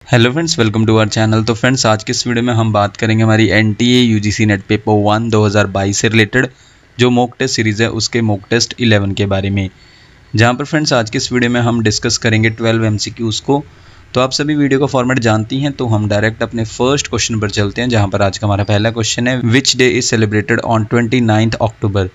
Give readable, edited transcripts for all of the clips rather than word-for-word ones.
Hello friends, welcome to our channel. तो friends, आज के इस वीडियो में हम बात करेंगे हमारी एनटीए यूजीसी नेट पेपर 1 2022 से रिलेटेड जो मॉक टेस्ट सीरीज़ है उसके मॉक टेस्ट 11 के बारे में। जहां पर फ्रेंड्स आज के इस वीडियो में हम डिस्कस करेंगे 12 एमसीक्यूज़ को। तो आप सभी वीडियो का फॉर्मेट जानती हैं, तो हम डायरेक्ट अपने फर्स्ट क्वेश्चन पर चलते हैं, जहाँ पर आज का हमारा पहला क्वेश्चन है, which day is celebrated on 29 अक्टूबर,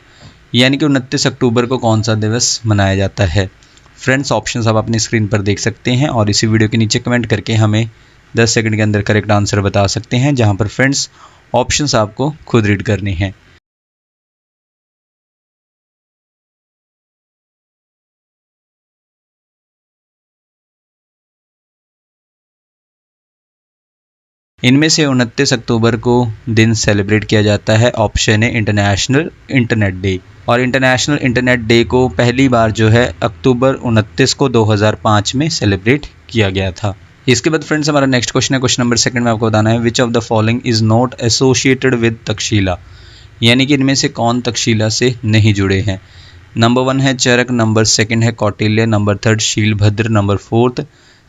यानी कि 29 अक्टूबर को कौन सा दिवस मनाया जाता है। फ्रेंड्स, ऑप्शंस आप अपनी स्क्रीन पर देख सकते हैं और इसी वीडियो के नीचे कमेंट करके हमें 10 सेकंड के अंदर करेक्ट आंसर बता सकते हैं, जहां पर फ्रेंड्स ऑप्शंस आपको खुद रीड करने हैं। इनमें से 29 अक्टूबर को दिन सेलिब्रेट किया जाता है। ऑप्शन है इंटरनेशनल इंटरनेट डे, और इंटरनेशनल इंटरनेट डे को पहली बार जो है अक्टूबर 29 को 2005 में सेलिब्रेट किया गया था। इसके बाद फ्रेंड्स हमारा नेक्स्ट क्वेश्चन है, क्वेश्चन नंबर सेकंड में आपको बताना है, which of the following is not associated with Takshashila, यानी कि इनमें से कौन तक्षशिला से नहीं जुड़े हैं। नंबर 1 है चरक, नंबर सेकंड है Kautilya, number third Shilabhadra, number fourth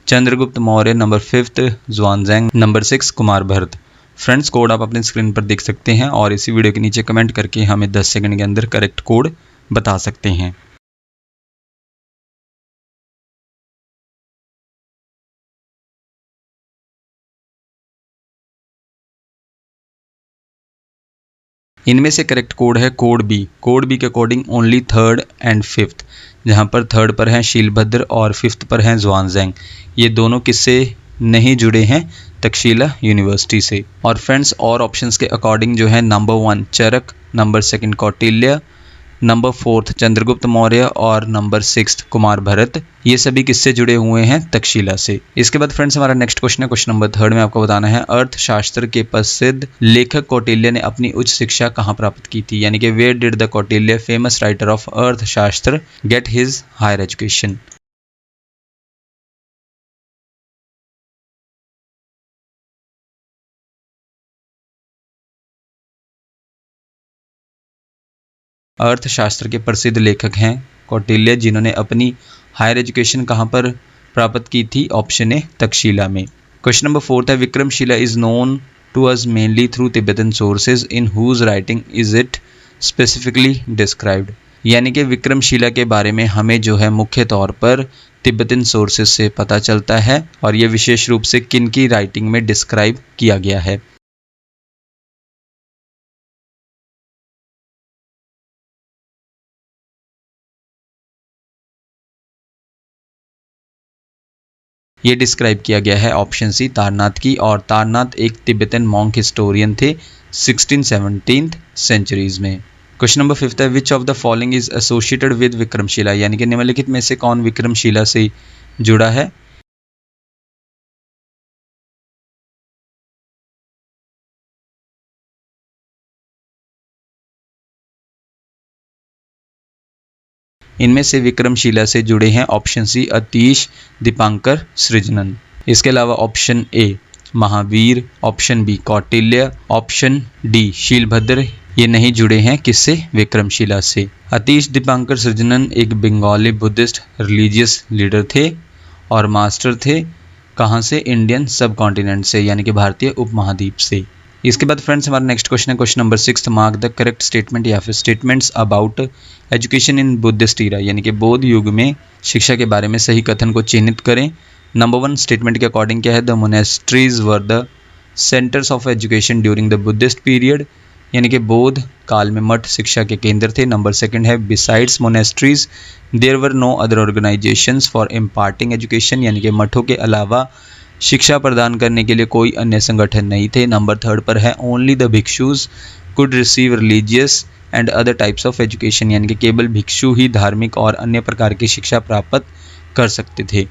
Chandragupta Maurya, number fifth Xuanzang, number 6 Kumar Bharat. Friends, code आप अपनी स्क्रीन पर देख सकते हैं और इसी वीडियो के नीचे कमेंट करके हमें 10 सेकंड के अंदर करेक्ट कोड बता सकते हैं। इनमें से करेक्ट कोड है कोड बी। कोड बी के according only third and fifth, जहां पर थर्ड पर हैं शीलभद्र और फिफ्थ पर हैं ज़ुआनज़ैंग, ये दोनों किससे नहीं जुड़े हैं, तक्षशिला यूनिवर्सिटी से। और फ्रेंड्स, और ऑप्शंस के अकॉर्डिंग जो है number 1 Charak, number second Kautilya, number fourth Chandragupta Maurya और नंबर 6 कुमार भरत, ये सभी किससे जुड़े हुए हैं, तक्षशिला से। इसके बाद फ्रेंड्स हमारा नेक्स्ट क्वेश्चन है, क्वेश्चन नंबर थर्ड में आपको बताना है, अर्थशास्त्र के प्रसिद्ध लेखक कौटिल्य ने अपनी उच्च शिक्षा कहाँ प्राप्त की थी, यानी कि where did the Kautilya famous writer of Arthashastra get his higher education. Arthashastra के प्रसिद्ध लेखक हैं कौटिल्य, जिन्होंने अपनी हायर एजुकेशन कहाँ पर प्राप्त की थी। ऑप्शन ए तक्षशिला में। क्वेश्चन नंबर फोर्थ है, Vikramshila is known to us mainly through Tibetan sources in whose writing is it specifically described, यानी कि विक्रमशिला के बारे में हमें जो है मुख्य तौर पर तिब्बतन सोर्सेज से पता चलता है, और ये विशेष रूप से किन की राइटिंग में डिस्क्राइब किया गया है। ये डिस्क्राइब किया गया है ऑप्शन सी तारनाथ की, और तारनाथ एक तिब्बतन मॉन्क हिस्टोरियन थे 16-17 सेंचुरीज में। क्वेश्चन नंबर फिफ्थ है, which of the following is associated with Vikramshila, यानी कि निम्नलिखित में से कौन विक्रमशिला से जुड़ा है। इनमें से विक्रमशिला से जुड़े हैं ऑप्शन सी अतीश, दीपांकर, सृजनन। इसके अलावा option A Mahavir, option B Kautilya, option D Shilabhadra, ये नहीं जुड़े हैं किससे, विक्रमशिला से। अतीश दीपांकर सृजनन एक बंगाली बुद्धिस्ट रिलीजियस लीडर थे और मास्टर थे कहाँ से, इंडियन सब कॉन्टिनेंट से, यानी कि भारतीय उपमहाद्वीप से। इसके बाद फ्रेंड्स हमारा नेक्स्ट क्वेश्चन है, question number 6, mark the correct statement या फिर statements about education in Buddhist era, यानी कि बौद्ध युग में शिक्षा के बारे में सही कथन को चिन्हित करें। नंबर 1 स्टेटमेंट के अकॉर्डिंग क्या है, the monasteries were the centres of education during the Buddhist period, यानी कि बौद्ध काल में मठ शिक्षा के केंद्र थे। नंबर सेकंड है, besides monasteries there were no other organisations for imparting education, यानी कि मठों के अलावा शिक्षा प्रदान करने के लिए कोई अन्य संगठन नहीं थे। नंबर थर्ड पर है, only the bhikshus could receive religious and other types of education, यानी कि केवल भिक्षु ही धार्मिक और अन्य प्रकार की शिक्षा प्राप्त कर सकते थे।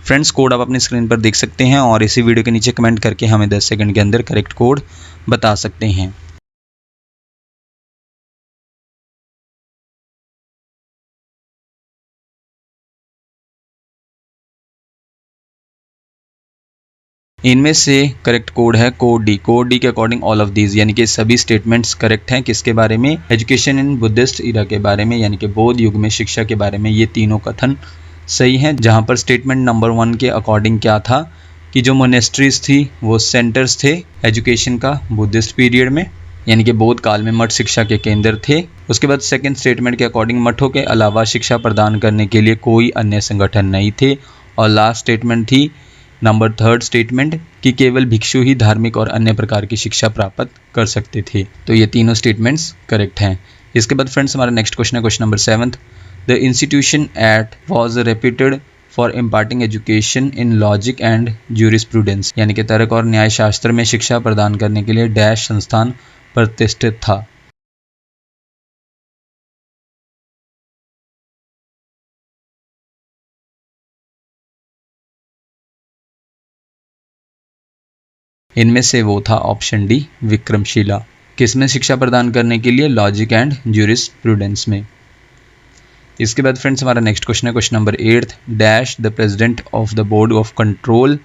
फ्रेंड्स, कोड आप अपनी स्क्रीन पर देख सकते हैं और इसी वीडियो के नीचे कमेंट करके हमें 10 सेकंड के अंदर करेक्ट कोड बता सकते हैं। इनमें से करेक्ट कोड है कोड डी। कोड डी के अकॉर्डिंग ऑल ऑफ दीज, यानी कि सभी स्टेटमेंट्स करेक्ट हैं किसके बारे में, एजुकेशन इन बुद्धिस्ट ईरा के बारे में, यानी कि बौद्ध युग में शिक्षा के बारे में। ये तीनों कथन सही हैं, जहां पर स्टेटमेंट नंबर 1 के अकॉर्डिंग क्या था, कि जो मोनेस्ट्रीज थी वो सेंटर्स थे एजुकेशन का बुद्धिस्ट पीरियड में, यानी कि बौद्ध काल में मठ शिक्षा के केंद्र थे। उसके बाद सेकंड स्टेटमेंट के अकॉर्डिंग मठों के अलावा शिक्षा प्रदान करने के लिए कोई अन्य संगठन नहीं थे। और लास्ट स्टेटमेंट थी नंबर थर्ड स्टेटमेंट कि केवल भिक्षु ही धार्मिक और अन्य प्रकार की शिक्षा प्राप्त कर सकते थे। तो ये तीनों स्टेटमेंट्स करेक्ट हैं। इसके बाद फ्रेंड्स हमारा नेक्स्ट क्वेश्चन है question number 7th। The institution at was reputed for imparting education in logic and jurisprudence, यानी कि तर्क और न्याय शास्त्र में शिक्षा प्रदान करने के लिए डैश संस्थान प्रतिष्ठित था। इनमें से वो था ऑप्शन डी विक्रमशिला। किसमें शिक्षा प्रदान करने के लिए? लॉजिक एंड ज्यूरिस्प्रूडेंस में। इसके बाद फ्रेंड्स हमारा नेक्स्ट क्वेश्चन है question number 8th। Dash the president of the board of control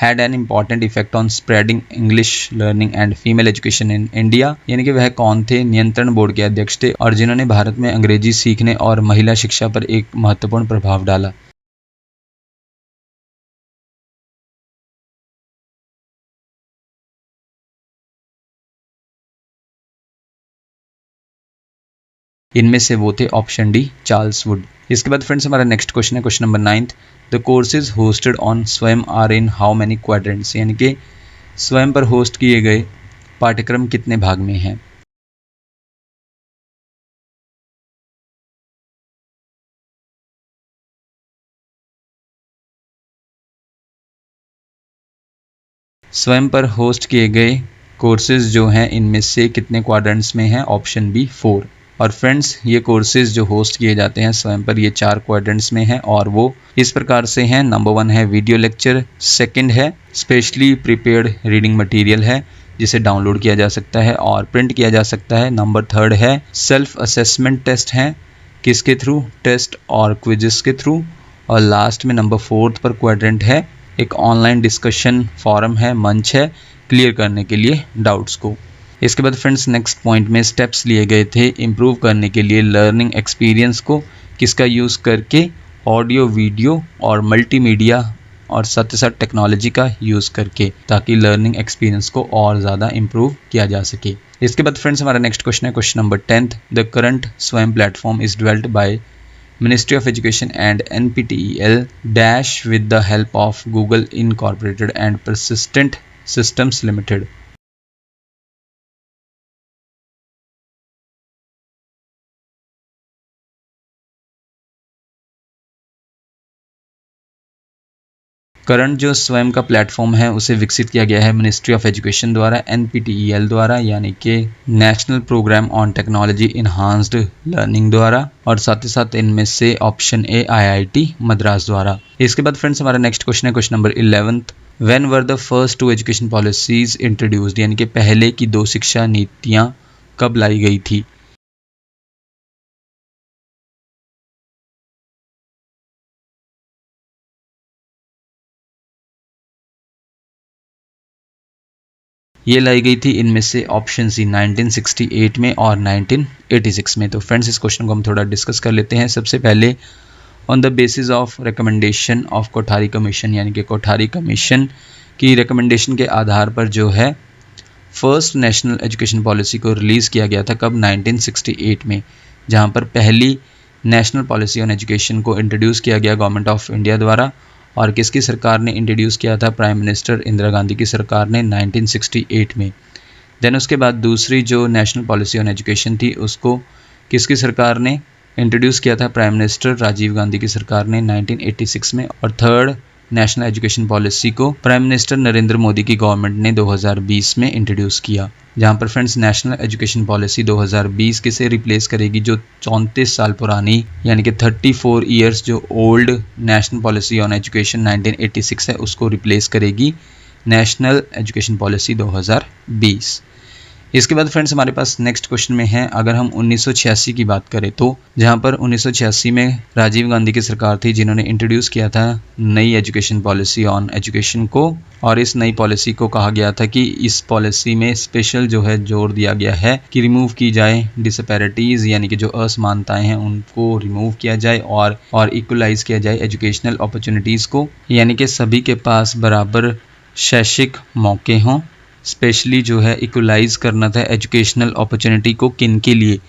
had an important effect on spreading English learning and female education in India, यानी कि वह कौन थे? नियंत्रण बोर्ड के अध्यक्ष थे और जिन्होंने भारत में अंग्रेजी सीखने और महिला शिक्षा पर एक महत्वपूर्ण प्रभाव डाला। इनमें से वो थे ऑप्शन डी चार्ल्स वुड। इसके बाद फ्रेंड्स हमारा नेक्स्ट क्वेश्चन है question number 9th। The courses hosted on स्वयं are in how many quadrants, यानी कि स्वयं पर होस्ट किए गए पाठ्यक्रम कितने भाग में हैं? स्वयं पर होस्ट किए गए कोर्सेज जो हैं इनमें से कितने क्वाड्रेंट्स में हैं? Option B 4। और फ्रेंड्स ये कोर्सेज जो होस्ट किए जाते हैं स्वयं पर ये 4 क्वाड्रेंट्स में हैं और वो इस प्रकार से हैं। नंबर 1 है वीडियो लेक्चर, सेकंड है स्पेशली प्रिपेयर्ड रीडिंग मटेरियल है जिसे डाउनलोड किया जा सकता है और प्रिंट किया जा सकता है। नंबर 3 है सेल्फ असेसमेंट टेस्ट हैं, किसके थ्रू? टेस्ट और क्विजेस के थ्रू। और लास्ट में नंबर 4 पर क्वाड्रेंट है एक ऑनलाइन डिस्कशन फॉरम है, मंच है क्लियर करने के लिए डाउट्स को। इसके बाद फ्रेंड्स नेक्स्ट पॉइंट में स्टेप्स लिए गए थे इम्प्रूव करने के लिए लर्निंग एक्सपीरियंस को, किसका यूज़ करके? ऑडियो वीडियो और मल्टीमीडिया और साथ ही साथ टेक्नोलॉजी का यूज़ करके, ताकि लर्निंग एक्सपीरियंस को और ज़्यादा इम्प्रूव किया जा सके। इसके बाद फ्रेंड्स हमारा नेक्स्ट क्वेश्चन है question number 10th। The current Swayam platform is developed by Ministry of Education and NPTEL dash with the help of Google Incorporated and Persistent Systems Limited। Current जो स्वयं का प्लेटफॉर्म है उसे विकसित किया गया है मिनिस्ट्री ऑफ एजुकेशन द्वारा, NPTEL द्वारा, यानी कि national programme on technology enhanced learning द्वारा, और साथ ही साथ इनमें से ऑप्शन ए IIT मद्रास द्वारा। इसके बाद फ्रेंड्स हमारा नेक्स्ट क्वेश्चन है question number 11th। When were the first 2 education policies introduced, यानी कि पहले की 2 शिक्षा नीतियाँ कब लाई गई थी? ये लाई गई थी इनमें से ऑप्शन सी 1968 में और 1986 में। तो फ्रेंड्स इस क्वेश्चन को हम थोड़ा डिस्कस कर लेते हैं। सबसे पहले on the basis of recommendation of Kothari commission, यानी कि कोठारी कमीशन की रिकमेंडेशन के आधार पर जो है फर्स्ट नेशनल एजुकेशन पॉलिसी को रिलीज़ किया गया था। कब? 1968 में, जहाँ पर पहली नेशनल पॉलिसी ऑन एजुकेशन को इंट्रोड्यूस किया गया गवर्नमेंट ऑफ इंडिया द्वारा। और किसकी सरकार ने इंट्रोड्यूस किया था? प्राइम मिनिस्टर इंदिरा गांधी की सरकार ने 1968 में। देन उसके बाद दूसरी जो नेशनल पॉलिसी ऑन एजुकेशन थी उसको किसकी सरकार ने इंट्रोड्यूस किया था? प्राइम मिनिस्टर राजीव गांधी की सरकार ने 1986 में। और थर्ड नेशनल एजुकेशन पॉलिसी को प्राइम मिनिस्टर नरेंद्र मोदी की गवर्नमेंट ने 2020 में इंट्रोड्यूस किया। जहाँ पर फ्रेंड्स नेशनल एजुकेशन पॉलिसी 2020 किसे रिप्लेस करेगी? जो 34 साल पुरानी यानी कि 34 ईयर्स जो old national policy on education 1986 है उसको रिप्लेस करेगी नेशनल एजुकेशन पॉलिसी 2020। इसके बाद फ्रेंड्स हमारे पास नेक्स्ट क्वेश्चन में है, अगर हम 1986 की बात करें तो जहाँ पर 1986 में राजीव गांधी की सरकार थी जिन्होंने इंट्रोड्यूस किया था नई एजुकेशन पॉलिसी ऑन एजुकेशन को। और इस नई पॉलिसी को कहा गया था कि इस पॉलिसी में स्पेशल जो है जोर दिया गया है कि रिमूव की जाए डिसपैरिटीज़, यानी कि जो असमानताएं हैं उनको रिमूव किया जाए और इक्वलाइज किया जाए एजुकेशनल अपॉर्चुनिटीज़ को, यानी कि सभी के पास बराबर शैक्षिक मौके हों, स्पेशली जो है इक्वलाइज करना था एजुकेशनल अपॉर्चुनिटी को किन के लिए,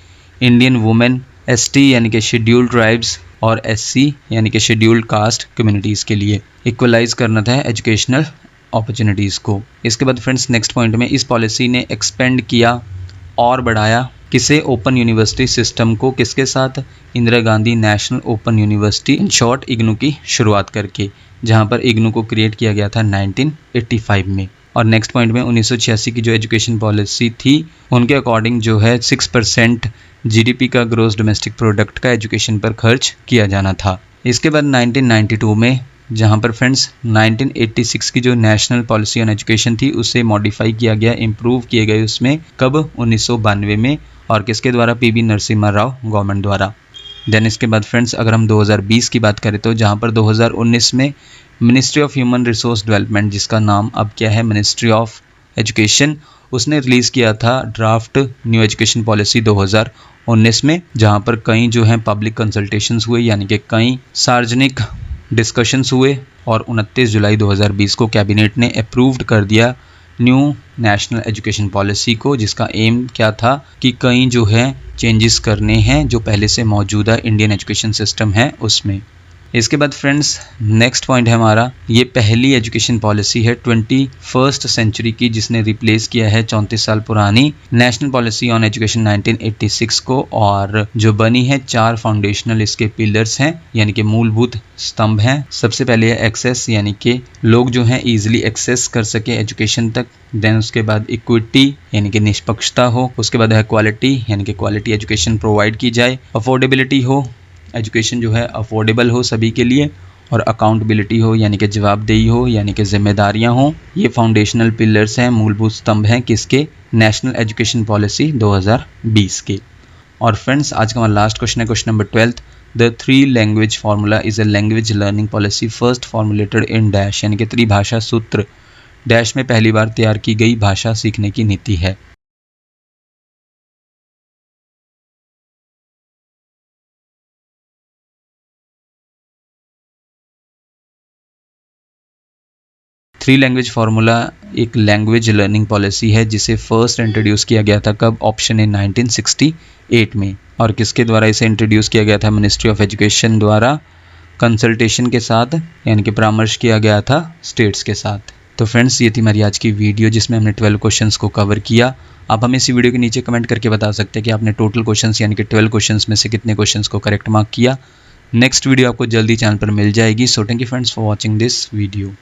इंडियन वुमेन, एसटी यानी कि शेड्यूल्ड ट्राइब्स और एससी यानी कि शेड्यूल्ड कास्ट कम्युनिटीज़ के लिए इक्वलाइज करना था एजुकेशनल अपॉर्चुनिटीज़ को। इसके बाद फ्रेंड्स नेक्स्ट पॉइंट में इस पॉलिसी ने एक्सपेंड किया और बढ़ाया किसे, ओपन यूनिवर्सिटी सिस्टम को, किसके साथ, Indira Gandhi national open university in short IGNOU की शुरुआत करके, जहां पर इग्नू को क्रिएट किया गया था 1985 में। और नेक्स्ट पॉइंट में 1986 की जो एजुकेशन पॉलिसी थी उनके अकॉर्डिंग जो है 6% जीडीपी का ग्रोस डोमेस्टिक प्रोडक्ट का एजुकेशन पर खर्च किया जाना था। इसके बाद 1992 में जहां पर फ्रेंड्स 1986 की जो नेशनल पॉलिसी ऑन एजुकेशन थी उसे मॉडिफाई किया गया, इम्प्रूव किए गए उसमें, कब, 1992 में, और किसके द्वारा, पीवी नरसिम्हा राव गवर्नमेंट द्वारा। देन इसके बाद फ्रेंड्स अगर हम 2020 की बात करें तो जहां पर 2019 में ministry of human resource development, जिसका नाम अब क्या है मिनिस्ट्री ऑफ एजुकेशन, उसने रिलीज़ किया था ड्राफ्ट न्यू एजुकेशन पॉलिसी 2019 में, जहां पर कई जो हैं पब्लिक कंसल्टेशंस हुए, यानी कि कई सार्वजनिक डिस्कशंस हुए, और 29 जुलाई 2020 को कैबिनेट ने अप्रूव्ड कर दिया न्यू नेशनल एजुकेशन पॉलिसी को, जिसका एम क्या था कि कई जो है चेंजेस करने हैं जो पहले से मौजूदा इंडियन एजुकेशन सिस्टम है उसमें। इसके बाद फ्रेंड्स नेक्स्ट पॉइंट है हमारा, ये पहली एजुकेशन पॉलिसी है 21st सेंचुरी की जिसने रिप्लेस किया है 34 साल पुरानी नेशनल पॉलिसी ऑन एजुकेशन 1986 को, और जो बनी है 4 फाउंडेशनल इसके पिलर्स हैं, यानी कि मूलभूत स्तंभ हैं। सबसे पहले है एक्सेस, यानी कि लोग जो हैं ईजिली एक्सेस कर सके एजुकेशन तक। देन उसके बाद इक्विटी, यानी कि निष्पक्षता हो। उसके बाद है क्वालिटी, यानी कि क्वालिटी एजुकेशन प्रोवाइड की जाए। अफोर्डेबिलिटी हो, एजुकेशन जो है अफोर्डेबल हो सभी के लिए। और अकाउंटेबिलिटी हो, यानी कि जवाबदेही हो, यानी कि जिम्मेदारियां हो। ये फाउंडेशनल पिलर्स हैं, मूलभूत स्तंभ हैं किसके, नेशनल एजुकेशन पॉलिसी 2020 के। और फ्रेंड्स आज का हमारा लास्ट क्वेश्चन है question number 12। The 3 language formula is a language learning policy first formulated in dash, यानी कि त्रिभाषा सूत्र डैश में पहली बार तैयार की गई भाषा सीखने की नीति है। थ्री लैंग्वेज फार्मूला एक लैंग्वेज लर्निंग पॉलिसी है जिसे फर्स्ट इंट्रोड्यूस किया गया था कब, ऑप्शन ए 1968 में। और किसके द्वारा इसे इंट्रोड्यूस किया गया था, मिनिस्ट्री ऑफ एजुकेशन द्वारा कंसल्टेशन के साथ, यानी कि परामर्श किया गया था स्टेट्स के साथ। तो फ्रेंड्स ये थी हमारी आज की वीडियो जिसमें हमने 12 क्वेश्चंस को कवर किया। आप हमें इसी वीडियो के नीचे कमेंट करके बता सकते हैं कि आपने टोटल क्वेश्चंस यानी कि 12 क्वेश्चंस में से कितने क्वेश्चंस को करेक्ट मार्क किया। नेक्स्ट वीडियो आपको जल्दी चैनल पर मिल जाएगी। So thank you friends for watching this video.